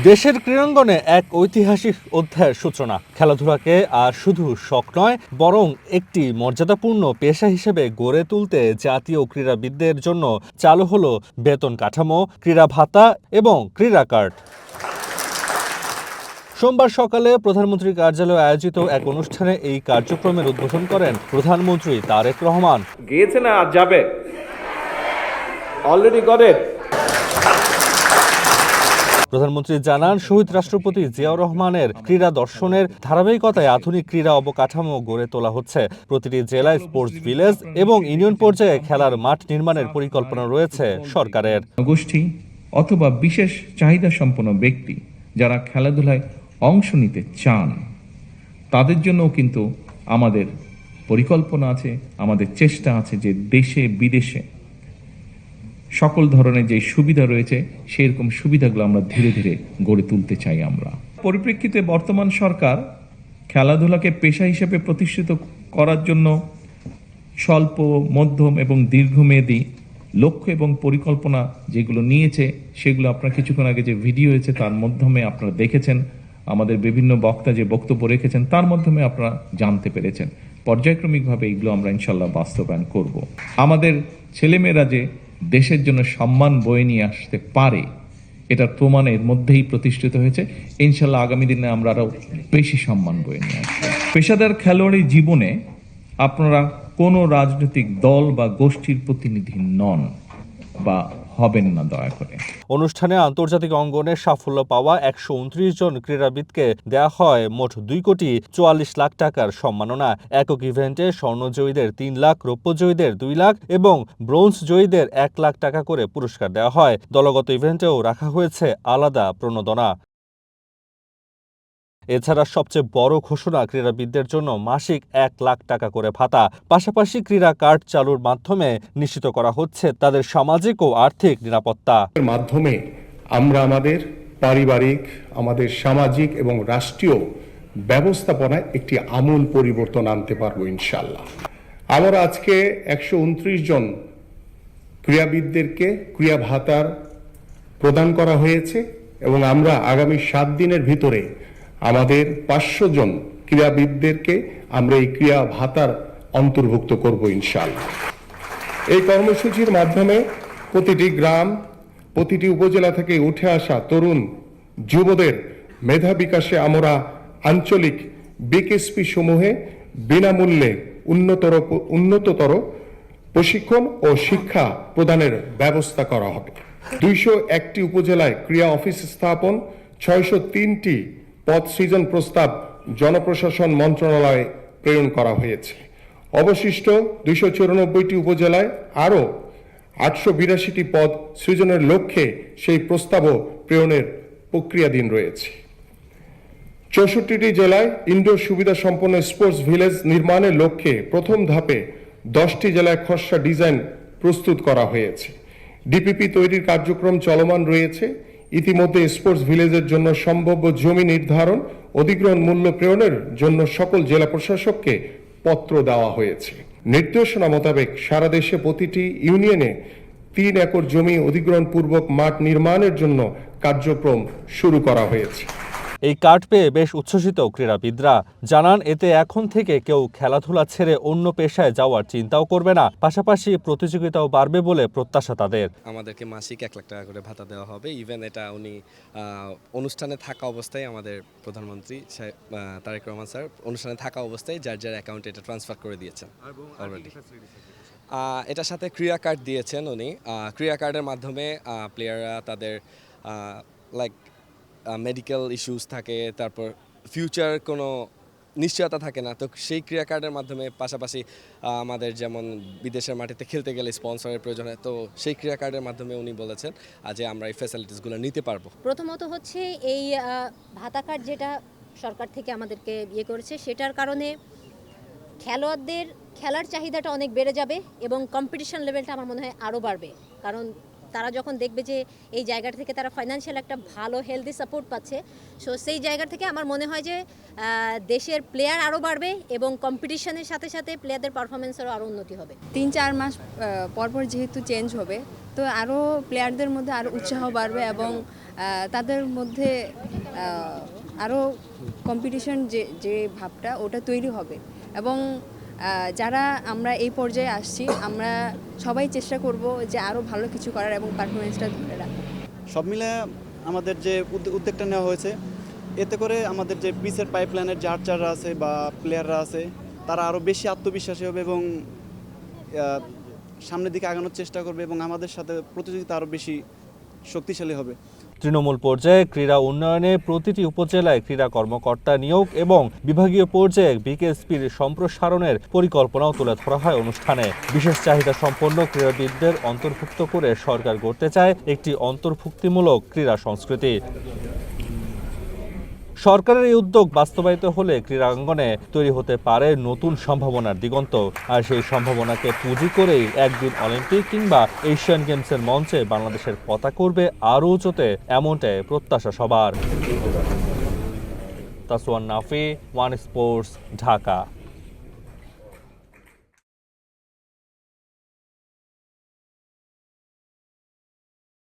দেশের ক্রীড়াঙ্গনে এক ঐতিহাসিক অধ্যায়ের সূচনা। খেলাধুলাকে আর শুধু শখ নয়, বরং একটি মর্যাদাপূর্ণ পেশা হিসেবে গড়ে তুলতে জাতীয় ক্রীড়াবিদদের জন্য চালু হলো বেতন কাঠামো, ক্রীড়া ভাতা এবং ক্রীড়া কার্ড। সোমবার সকালে প্রধানমন্ত্রীর কার্যালয়ে আয়োজিত এক অনুষ্ঠানে এই কার্যক্রমের উদ্বোধন করেন প্রধানমন্ত্রী তারেক রহমান। গিয়েছে না, আর যাবে, অলরেডি গট ইট। প্রধানমন্ত্রী জানান, শহীদ রাষ্ট্রপতি জিয়াউর রহমানের ক্রীড়া দর্শনের ধারাবাহিকতায় আধুনিক ক্রীড়া অবকাঠামো গড়ে তোলা হচ্ছে। প্রতিটি জেলায় স্পোর্টস ভিলেজ এবং ইউনিয়ন পর্যায়ে খেলার মাঠ নির্মাণের পরিকল্পনা রয়েছে সরকারের। গোষ্ঠী অথবা বিশেষ চাহিদা সম্পন্ন ব্যক্তি যারা খেলাধুলায় অংশ নিতে চান, তাদের জন্যও কিন্তু আমাদের পরিকল্পনা আছে, আমাদের চেষ্টা আছে যে দেশে বিদেশে সকল ধরনের যে সুবিধা রয়েছে সেরকম সুবিধাগুলো আমরা ধীরে ধীরে গড়ে তুলতে চাই। আমরা পরিপ্রেক্ষিতে বর্তমান সরকার খেলাধুলাকে পেশা হিসেবে প্রতিষ্ঠিত করার জন্য স্বল্প, মধ্যম এবং দীর্ঘমেয়াদী লক্ষ্য এবং পরিকল্পনা যেগুলো নিয়েছে, সেগুলো আপনারা কিছুক্ষণ আগে যে ভিডিও হয়েছে তার মাধ্যমে আপনারা দেখেছেন। আমাদের বিভিন্ন বক্তা যে বক্তব্য রেখেছেন তার মাধ্যমে আপনারা জানতে পেরেছেন। পর্যায়ক্রমিকভাবে এগুলো আমরা ইনশাল্লাহ বাস্তবায়ন করব। আমাদের ছেলেমেয়েরা যে দেশের জন্য সম্মান বয়ে নিয়ে আসতে পারে, এটার প্রমাণ এর মধ্যেই প্রতিষ্ঠিত হয়েছে। ইনশাল্লাহ আগামী দিনে আমরা আরও বেশি সম্মান বয়ে নিয়ে আসবো। পেশাদার খেলোয়াড়ি জীবনে আপনারা কোনো রাজনৈতিক দল বা গোষ্ঠীর প্রতিনিধি নন বা হবেন না, দয়া করে। অনুষ্ঠানে আন্তর্জাতিক অঙ্গনে সাফল্য পাওয়া 129 জন ক্রীড়াবিদকে দেয়া হয় মোট 2,44,00,000 টাকার সম্মাননা। একক ইভেন্টে স্বর্ণজয়ীদের 3 লাখ, রৌপ্যজয়ীদের 2 লাখ এবং ব্রোঞ্জ জয়ীদের 1 লাখ টাকা করে পুরস্কার দেওয়া হয়। দলগত ইভেন্টেও রাখা হয়েছে আলাদা প্রণোদনা। এছাড়া সবচেয়ে বড় ঘোষণা, ক্রীড়াবিদদের জন্য মাসিক 1 লাখ টাকা করে ভাতা। পাশাপাশি ক্রীড়া কার্ড চালুর মাধ্যমে নিশ্চিত করা হচ্ছে তাদের সামাজিক ও আর্থিক নিরাপত্তা। এর মাধ্যমে আমরা আমাদের পারিবারিক, আমাদের সামাজিক এবং রাষ্ট্রীয় ব্যবস্থাপনায় একটি আমূল পরিবর্তন আনতে পারবো ইনশাল্লাহ। আমরা আজকে 129 জন ক্রীড়াবিদদেরকে ক্রীড়া ভাতার প্রদান করা হয়েছে এবং আমরা আগামী 7 দিনের ভিতরে আমাদের 500 জন ক্রীড়াবিদদেরকে আমরা এই ক্রীড়া ভাতার অন্তর্ভুক্ত করব ইনশাআল্লাহ। এই কর্মসূচির মাধ্যমে প্রতিটি গ্রাম, প্রতিটি উপজেলা থেকে উঠে আসা তরুণ যুবদের মেধা বিকাশে আমরা আঞ্চলিক বিকেএসপি সমূহে বিনামূল্যে উন্নততর প্রশিক্ষণ ও শিক্ষা প্রদানের ব্যবস্থা করা হবে। 201টি উপজেলায় ক্রীড়া অফিস স্থাপন, 603টি পদ সৃজন প্রস্তাব জনপ্রশাসন মন্ত্রণালয়ে প্রেরণ করা হয়েছে। অবশিষ্ট 294টি উপজেলায় আরও 882টি পদ সৃজনের লক্ষ্যে সেই প্রস্তাবও প্রেরণের প্রক্রিয়াধীন রয়েছে। 64টি জেলায় ইনডোর সুবিধা সম্পন্ন স্পোর্টস ভিলেজ নির্মাণের লক্ষ্যে প্রথম ধাপে 10টি জেলায় খসড়া ডিজাইন প্রস্তুত করা হয়েছে। ডিপিপি তৈরির কার্যক্রম চলমান রয়েছে। ইতিমধ্যে স্পোর্টস ভিলেজের জন্য সম্ভাব্য জমি নির্ধারণ, অধিগ্রহণ মূল্য প্রেরণের জন্য সকল জেলা প্রশাসককে পত্র দেওয়া হয়েছে। নির্দেশনা মোতাবেক সারা দেশে প্রতিটি ইউনিয়নে 3 একর জমি অধিগ্রহণ পূর্বক মাঠ নির্মাণের জন্য কার্যক্রম শুরু করা হয়েছে। এই কার্ড পেয়ে বেশ উচ্ছ্বসিত ক্রীড়াবিদরা। জানান, এতে এখন থেকে কেউ খেলাধুলা ছেড়ে অন্য পেশায় যাওয়ার চিন্তাও করবে না। পাশাপাশি প্রতিযোগিতাও বাড়বে বলে প্রত্যাশা তাদের। আমাদেরকে মাসিক 1 লাখ টাকা করে ভাতা দেওয়া হবে। ইভেন এটা উনি অনুষ্ঠানে থাকা অবস্থায়, আমাদের প্রধানমন্ত্রী তারেক রহমান স্যার অনুষ্ঠানে থাকা অবস্থায় যার যার অ্যাকাউন্টে এটা ট্রান্সফার করে দিয়েছেন অলরেডি। এটার সাথে ক্রীড়া কার্ড দিয়েছেন উনি। ক্রীড়া কার্ডের মাধ্যমে প্লেয়াররা তাদের লাইক মেডিকেল ইস্যুস থাকে, তারপর ফিউচার কোনো নিশ্চয়তা থাকে না, তো সেই ক্রীড়া কার্ডের মাধ্যমে পাশাপাশি আমাদের যেমন বিদেশের মাটিতে খেলতে গেলে স্পন্সরের প্রয়োজন হয়, তো সেই ক্রীড়া কার্ডের মাধ্যমে উনি বলেছেন যে আমরা এই ফ্যাসিলিটিসগুলো নিতে পারবো। প্রথমত হচ্ছে এই ভাতা কার্ড যেটা সরকার থেকে আমাদেরকে করেছে, সেটার কারণে খেলোয়াড়দের খেলার চাহিদাটা অনেক বেড়ে যাবে এবং কম্পিটিশন লেভেলটা আমার মনে হয় আরও বাড়বে। কারণ তারা যখন দেখবে যে এই জায়গাটা থেকে তারা ফাইন্যান্সিয়াল একটা ভালো হেলদি সাপোর্ট পাচ্ছে, সো সেই জায়গা থেকে আমার মনে হয় যে দেশের প্লেয়ার আরও বাড়বে এবং কম্পিটিশনের সাথে সাথে প্লেয়ারদের পারফরমেন্সেরও আরও উন্নতি হবে। 3-4 মাস পরপর যেহেতু চেঞ্জ হবে, তো আরও প্লেয়ারদের মধ্যে আরও উৎসাহ বাড়বে এবং তাদের মধ্যে আরও কম্পিটিশন যে ভাবটা ওটা তৈরি হবে। এবং যারা আমরা এই পর্যায়ে আসছি, আমরা সবাই চেষ্টা করব যে আরও ভালো কিছু করার এবং পারফরমেন্সটা ধরে রাখার। সব মিলে আমাদের যে উদ্যোগটা নেওয়া হয়েছে, এতে করে আমাদের যে পিচের পাইপলাইনের যে আর্চাররা আছে বা প্লেয়াররা আছে, তারা আরও বেশি আত্মবিশ্বাসী হবে এবং সামনের দিকে আগানোর চেষ্টা করবে এবং আমাদের সাথে প্রতিযোগিতা আরও বেশি শক্তিশালী হবে। তৃণমূল পর্যায়ে ক্রীড়া উন্নয়নে প্রতিটি উপজেলায় ক্রীড়া কর্মকর্তা নিয়োগ এবং বিভাগীয় পর্যায়ে বিকেএসপির সম্প্রসারণের পরিকল্পনাও তুলে ধরা হয় অনুষ্ঠানে। বিশেষ চাহিদা সম্পন্ন ক্রীড়াবিদদের অন্তর্ভুক্ত করে সরকার গড়তে চায় একটি অন্তর্ভুক্তিমূলক ক্রীড়া সংস্কৃতি। সরকারের এই উদ্যোগ বাস্তবায়িত হলে ক্রীড়াঙ্গনে তৈরি হতে পারে নতুন সম্ভাবনার দিগন্ত। আর সেই সম্ভাবনাকে পুঁজি করেই একদিন অলিম্পিক কিংবা এশিয়ান গেমসের মঞ্চে বাংলাদেশের পতাকা উঠবে আরও উঁচুতে, এমনটাই প্রত্যাশা সবার। তাসওয়ান নাফি, ওয়ান স্পোর্টস, ঢাকা।